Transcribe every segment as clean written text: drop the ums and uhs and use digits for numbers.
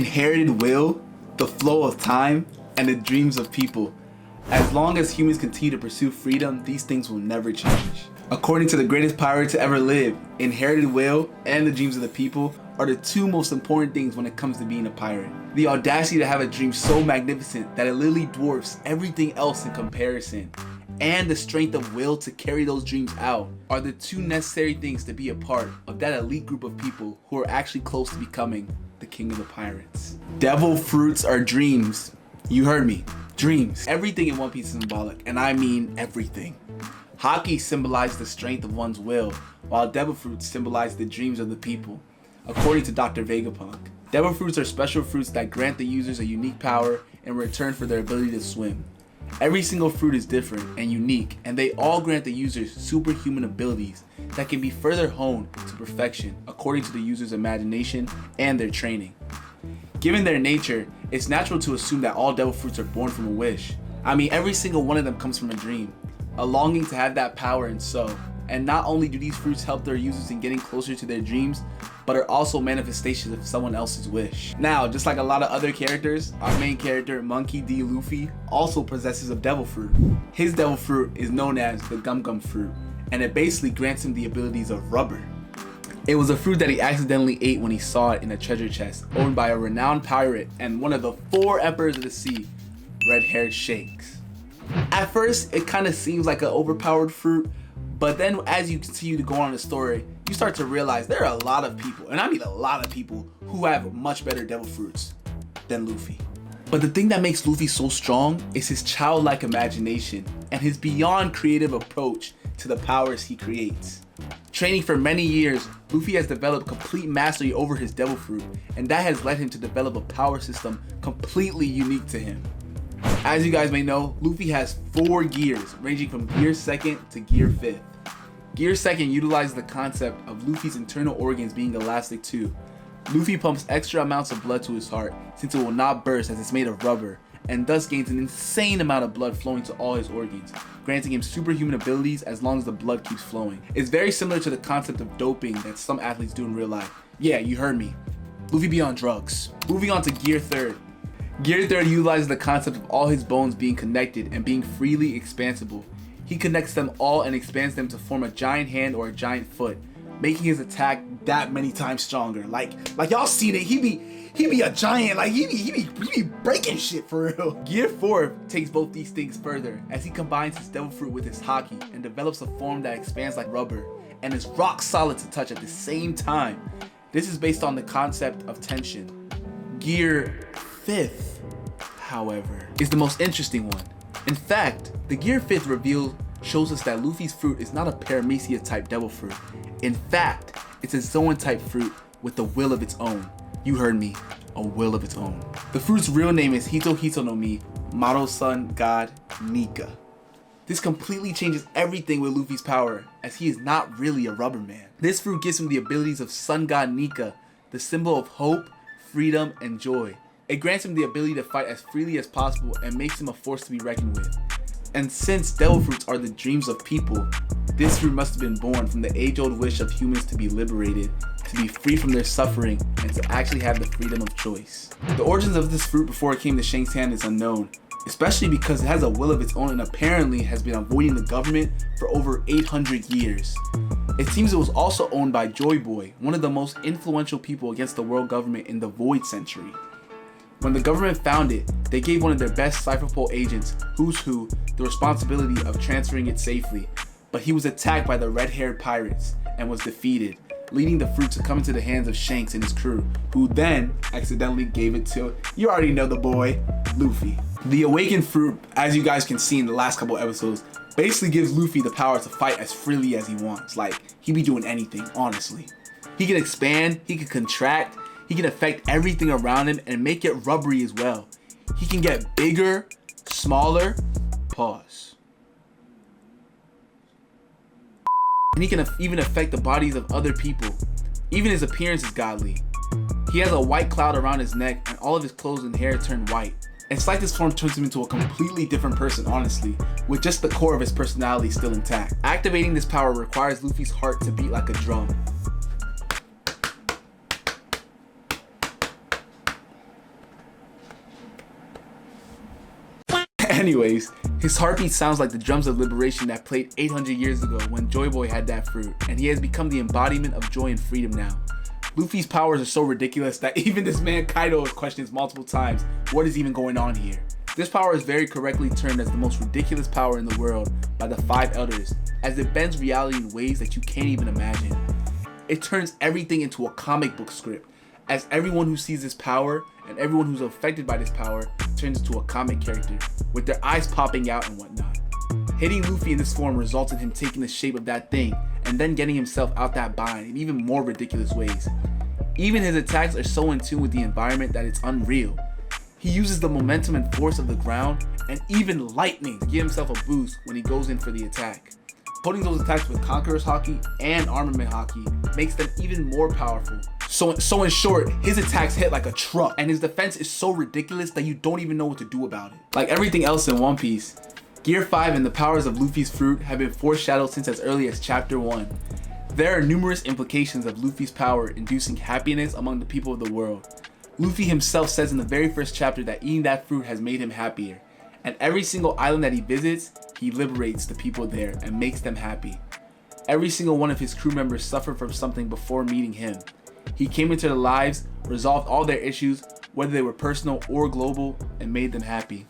inherited will, the flow of time, and the dreams of people. As long as humans continue to pursue freedom, these things will never change. According to the greatest pirate to ever live, inherited will and the dreams of the people are the two most important things when it comes to being a pirate. The audacity to have a dream so magnificent that it literally dwarfs everything else in comparison, and the strength of will to carry those dreams out are the two necessary things to be a part of that elite group of people who are actually close to becoming the king of the pirates. Devil fruits are dreams. You heard me. Dreams. Everything in One Piece is symbolic, and I mean everything. Haki symbolizes the strength of one's will, while devil fruits symbolize the dreams of the people, according to Dr. Vegapunk. Devil fruits are special fruits that grant the users a unique power in return for their ability to swim. Every single fruit is different and unique, and they all grant the users superhuman abilities that can be further honed to perfection according to the user's imagination and their training. Given their nature, it's natural to assume that all devil fruits are born from a wish. I mean, every single one of them comes from a dream, a longing to have that power and so. And not only do these fruits help their users in getting closer to their dreams, but are also manifestations of someone else's wish. Now, just like a lot of other characters, our main character, Monkey D. Luffy, also possesses a devil fruit. His devil fruit is known as the Gum Gum fruit, and it basically grants him the abilities of rubber. It was a fruit that he accidentally ate when he saw it in a treasure chest owned by a renowned pirate and one of the 4 emperors of the sea, red-haired Shanks. At first, it kind of seems like an overpowered fruit, but then as you continue to go on the story, you start to realize there are a lot of people, and I mean a lot of people, who have much better devil fruits than Luffy. But the thing that makes Luffy so strong is his childlike imagination and his beyond creative approach to the powers he creates. Training for many years, Luffy has developed complete mastery over his devil fruit, and that has led him to develop a power system completely unique to him. As you guys may know, Luffy has 4 gears, ranging from Gear 2nd to Gear 5th. Gear 2nd utilizes the concept of Luffy's internal organs being elastic too. Luffy pumps extra amounts of blood to his heart since it will not burst as it's made of rubber, and thus gains an insane amount of blood flowing to all his organs, granting him superhuman abilities as long as the blood keeps flowing. It's very similar to the concept of doping that some athletes do in real life. Yeah, you heard me. Luffy be on drugs. Moving on to Gear 3rd. Gear 3rd utilizes the concept of all his bones being connected and being freely expansible. He connects them all and expands them to form a giant hand or a giant foot, making his attack that many times stronger. Like y'all seen it, he be a giant, like he be breaking shit for real. Gear 4 takes both these things further as he combines his devil fruit with his haki and develops a form that expands like rubber and is rock solid to touch at the same time. This is based on the concept of tension. Gear 5th, however, is the most interesting one. In fact, the Gear 5th reveal shows us that Luffy's fruit is not a Paramecia type devil fruit. In fact, it's a Zoan type fruit with a will of its own. You heard me, a will of its own. The fruit's real name is Hito Hito no Mi, Maro Sun God Nika. This completely changes everything with Luffy's power, as he is not really a rubber man. This fruit gives him the abilities of Sun God Nika, the symbol of hope, freedom, and joy. It grants him the ability to fight as freely as possible and makes him a force to be reckoned with. And since devil fruits are the dreams of people, this fruit must have been born from the age-old wish of humans to be liberated, to be free from their suffering, and to actually have the freedom of choice. The origins of this fruit before it came to Shanks' hand is unknown, especially because it has a will of its own and apparently has been avoiding the government for over 800 years. It seems it was also owned by Joy Boy, one of the most influential people against the world government in the Void Century. When the government found it, they gave one of their best Cypherpole agents, Who's Who, the responsibility of transferring it safely, but he was attacked by the red-haired pirates and was defeated, leading the fruit to come into the hands of Shanks and his crew, who then accidentally gave it to, you already know the boy, Luffy. The awakened fruit, as you guys can see in the last couple episodes, basically gives Luffy the power to fight as freely as he wants. Like, he be doing anything, honestly. He can expand, he can contract, he can affect everything around him and make it rubbery as well. He can get bigger, smaller, pause. And he can even affect the bodies of other people. Even his appearance is godly. He has a white cloud around his neck and all of his clothes and hair turn white. It's like this form turns him into a completely different person, honestly, with just the core of his personality still intact. Activating this power requires Luffy's heart to beat like a drum. Anyways, his heartbeat sounds like the drums of liberation that played 800 years ago when Joy Boy had that fruit, and he has become the embodiment of joy and freedom now. Luffy's powers are so ridiculous that even this man Kaido has questioned multiple times what is even going on here. This power is very correctly termed as the most ridiculous power in the world by the 5 elders, as it bends reality in ways that you can't even imagine. It turns everything into a comic book script, as everyone who sees this power and everyone who's affected by this power turns into a comic character, with their eyes popping out and whatnot. Hitting Luffy in this form results in him taking the shape of that thing and then getting himself out that bind in even more ridiculous ways. Even his attacks are so in tune with the environment that it's unreal. He uses the momentum and force of the ground and even lightning to give himself a boost when he goes in for the attack. Putting those attacks with Conqueror's Haki and Armament Haki makes them even more powerful. So in short, his attacks hit like a truck, and his defense is so ridiculous that you don't even know what to do about it. Like everything else in One Piece, Gear 5 and the powers of Luffy's fruit have been foreshadowed since as early as Chapter 1. There are numerous implications of Luffy's power inducing happiness among the people of the world. Luffy himself says in the very first chapter that eating that fruit has made him happier, and every single island that he visits, he liberates the people there and makes them happy. Every single one of his crew members suffered from something before meeting him. He came into their lives, resolved all their issues, whether they were personal or global, and made them happy.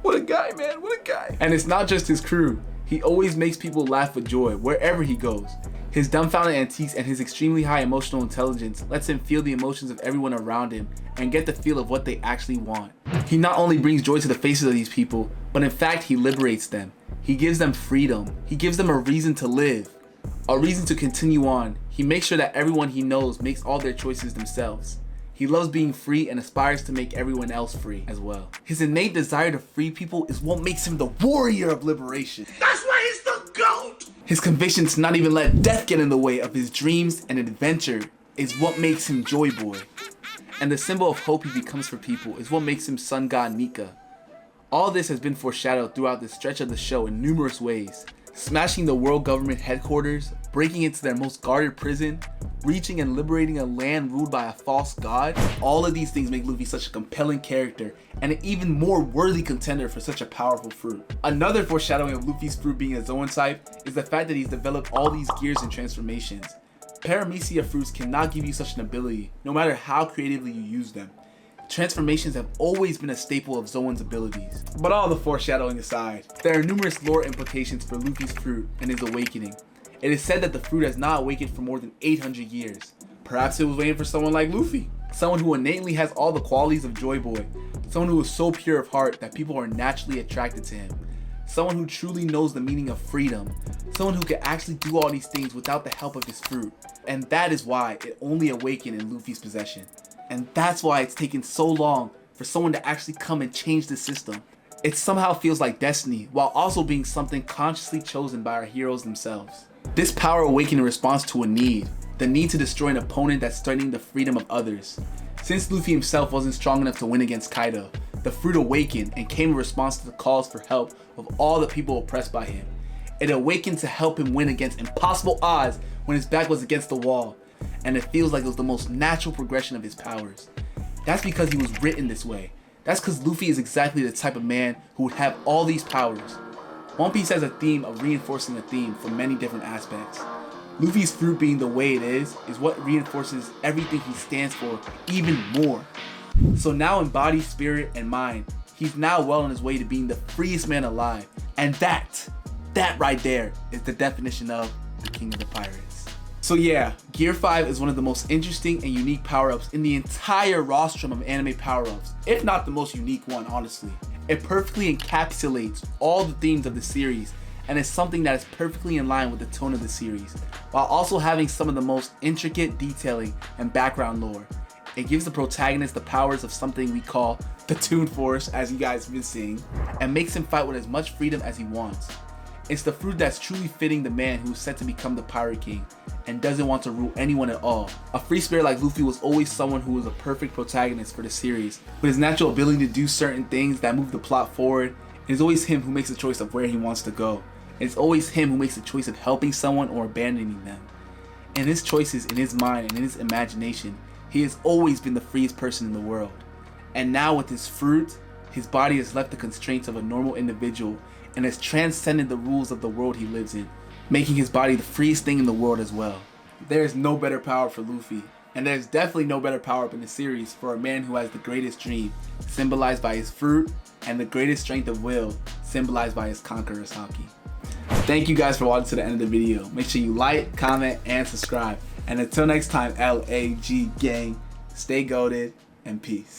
What a guy, man, what a guy. And it's not just his crew. He always makes people laugh with joy wherever he goes. His dumbfounded antiques and his extremely high emotional intelligence lets him feel the emotions of everyone around him and get the feel of what they actually want. He not only brings joy to the faces of these people, but in fact he liberates them. He gives them freedom. He gives them a reason to live, a reason to continue on. He makes sure that everyone he knows makes all their choices themselves. He loves being free and aspires to make everyone else free as well. His innate desire to free people is what makes him the warrior of liberation. That's why he's the GOAT! His conviction to not even let death get in the way of his dreams and adventure is what makes him Joy Boy. And the symbol of hope he becomes for people is what makes him Sun God Nika. All this has been foreshadowed throughout the stretch of the show in numerous ways. Smashing the world government headquarters, breaking into their most guarded prison, reaching and liberating a land ruled by a false god. All of these things make Luffy such a compelling character and an even more worthy contender for such a powerful fruit. Another foreshadowing of Luffy's fruit being a Zoan type is the fact that he's developed all these gears and transformations. Paramecia fruits cannot give you such an ability, no matter how creatively you use them. Transformations have always been a staple of Zoan's abilities. But all the foreshadowing aside, there are numerous lore implications for Luffy's fruit and his awakening. It is said that the fruit has not awakened for more than 800 years. Perhaps it was waiting for someone like Luffy, someone who innately has all the qualities of Joy Boy, someone who is so pure of heart that people are naturally attracted to him, someone who truly knows the meaning of freedom, someone who can actually do all these things without the help of his fruit. And that is why it only awakened in Luffy's possession. And that's why it's taken so long for someone to actually come and change the system. It somehow feels like destiny, while also being something consciously chosen by our heroes themselves. This power awakened in response to a need, the need to destroy an opponent that's threatening the freedom of others. Since Luffy himself wasn't strong enough to win against Kaido, the fruit awakened and came in response to the calls for help of all the people oppressed by him. It awakened to help him win against impossible odds when his back was against the wall, and it feels like it was the most natural progression of his powers. That's because he was written this way. That's because Luffy is exactly the type of man who would have all these powers. One Piece has a theme of reinforcing a theme from many different aspects. Luffy's fruit being the way it is what reinforces everything he stands for even more. So now in body, spirit, and mind, he's now well on his way to being the freest man alive. And that right there is the definition of the King of the Pirates. So yeah, Gear 5 is one of the most interesting and unique power-ups in the entire rostrum of anime power-ups, if not the most unique one, honestly. It perfectly encapsulates all the themes of the series and is something that is perfectly in line with the tone of the series, while also having some of the most intricate detailing and background lore. It gives the protagonist the powers of something we call the Toon Force, as you guys have been seeing, and makes him fight with as much freedom as he wants. It's the fruit that's truly fitting the man who is set to become the Pirate King and doesn't want to rule anyone at all. A free spirit like Luffy was always someone who was a perfect protagonist for the series, with his natural ability to do certain things that move the plot forward. It's always him who makes the choice of where he wants to go. It's always him who makes the choice of helping someone or abandoning them. In his choices, in his mind, and in his imagination, he has always been the freest person in the world. And now with his fruit, His body has left the constraints of a normal individual and has transcended the rules of the world he lives in, making his body the freest thing in the world as well. There is no better power for Luffy, and there's definitely no better power up in the series for a man who has the greatest dream, symbolized by his fruit, and the greatest strength of will, symbolized by his conqueror's haki. Thank you guys for watching to the end of the video. Make sure you like, comment, and subscribe. And until next time, LAG gang, stay goated, and peace.